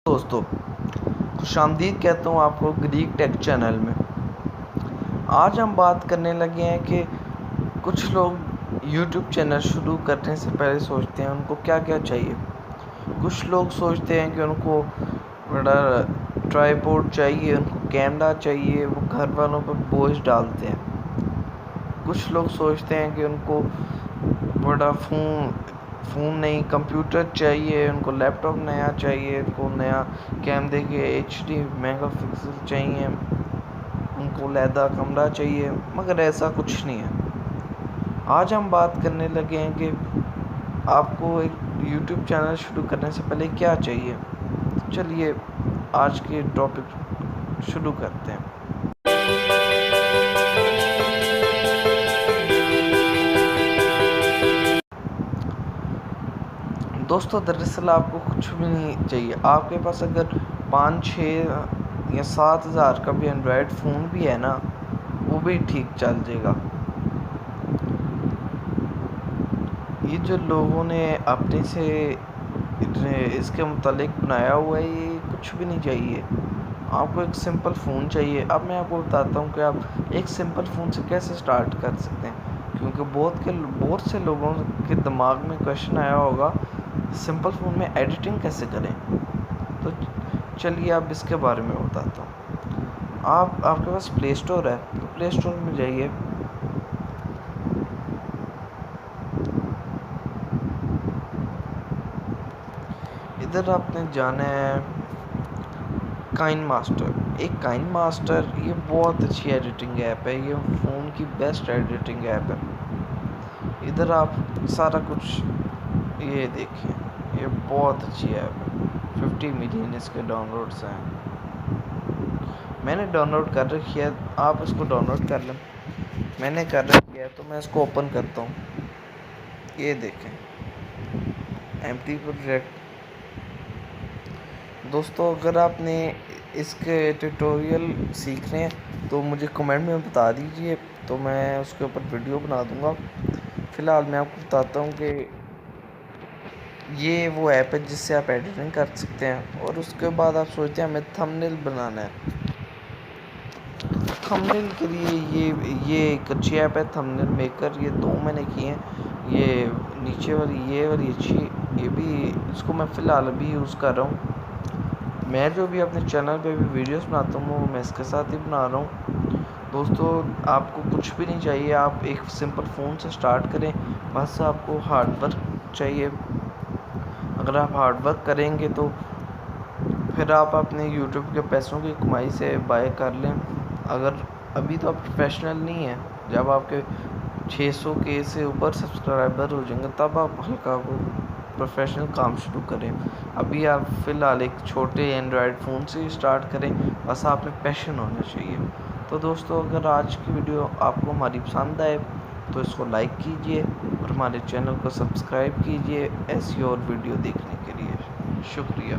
दोस्तों, खुशामदीद कहता हूँ आपको ग्रीक टेक चैनल में। आज हम बात करने लगे हैं कि कुछ लोग यूट्यूब चैनल शुरू करने से पहले सोचते हैं उनको क्या क्या चाहिए। कुछ लोग सोचते हैं कि उनको बड़ा ट्राइपॉड चाहिए, उनको कैमरा चाहिए, वो घर वालों पर बोझ डालते हैं। कुछ लोग सोचते हैं कि उनको बड़ा फ़ोन नहीं कंप्यूटर चाहिए, उनको लैपटॉप नया चाहिए, उनको नया कैमरे के HD मेगापिक्सल चाहिए, उनको लैदा कमरा चाहिए, मगर ऐसा कुछ नहीं है। आज हम बात करने लगे हैं कि आपको एक यूट्यूब चैनल शुरू करने से पहले क्या चाहिए। चलिए आज के टॉपिक शुरू करते हैं। दोस्तों, दरअसल आपको कुछ भी नहीं चाहिए। आपके पास अगर 5, 6 या 7 हज़ार का भी एंड्रॉयड फ़ोन भी है ना, वो भी ठीक चल जाएगा। ये जो लोगों ने अपने से इसके मुतालिक बनाया हुआ है, ये कुछ भी नहीं चाहिए। आपको एक सिंपल फ़ोन चाहिए। अब मैं आपको बताता हूँ कि आप एक सिंपल फ़ोन से कैसे स्टार्ट कर सकते हैं, क्योंकि बहुत से लोगों के दिमाग में क्वेश्चन आया होगा सिंपल फ़ोन में एडिटिंग कैसे करें। तो चलिए आप इसके बारे में बताता हूँ। आपके पास प्ले स्टोर है तो प्ले स्टोर में जाइए। इधर आपने जाना है काइन मास्टर। एक काइन मास्टर ये बहुत अच्छी एडिटिंग ऐप है, ये फ़ोन की बेस्ट एडिटिंग ऐप है। इधर आप सारा कुछ ये देखिए, ये बहुत अच्छी ऐप है। 50 मिलियन इसके डाउनलोड्स हैं। मैंने डाउनलोड कर रखी है, आप इसको डाउनलोड कर लें। मैंने कर रखी है तो मैं इसको ओपन करता हूँ। ये देखें, एम्प्टी प्रोजेक्ट। दोस्तों, अगर आपने इसके ट्यूटोरियल सीखने हैं तो मुझे कमेंट में बता दीजिए, तो मैं उसके ऊपर वीडियो बना दूँगा। फ़िलहाल मैं आपको बताता हूँ कि ये वो ऐप है जिससे आप एडिटिंग कर सकते हैं। और उसके बाद आप सोचते हैं हमें थंबनेल बनाना है। थंबनेल के लिए ये एक अच्छी ऐप है, थंबनेल मेकर। ये 2 मैंने किए हैं। ये नीचे वाली ये वाली अच्छी, ये भी इसको मैं फ़िलहाल अभी यूज़ कर रहा हूँ। मैं जो भी अपने चैनल पे भी वीडियोस बनाता हूँ वो मैं इसके साथ ही बना रहा हूँ। दोस्तों, आपको कुछ भी नहीं चाहिए। आप एक सिंपल फ़ोन से स्टार्ट करें, बस आपको हार्ड वर्क चाहिए। अगर आप हार्ड वर्क करेंगे तो फिर आप अपने यूट्यूब के पैसों की कमाई से बाय कर लें। अगर अभी तो आप प्रोफेशनल नहीं हैं, जब आपके 600 के से ऊपर सब्सक्राइबर हो जाएंगे तब आप हल्का वो प्रोफेशनल काम शुरू करें। अभी आप फ़िलहाल एक छोटे एंड्रॉयड फ़ोन से ही स्टार्ट करें, बस आप में पैशन होना चाहिए। तो दोस्तों, अगर आज की वीडियो आपको हमारी पसंद आए तो इसको लाइक कीजिए और हमारे चैनल को सब्सक्राइब कीजिए ऐसी और वीडियो देखने के लिए। शुक्रिया।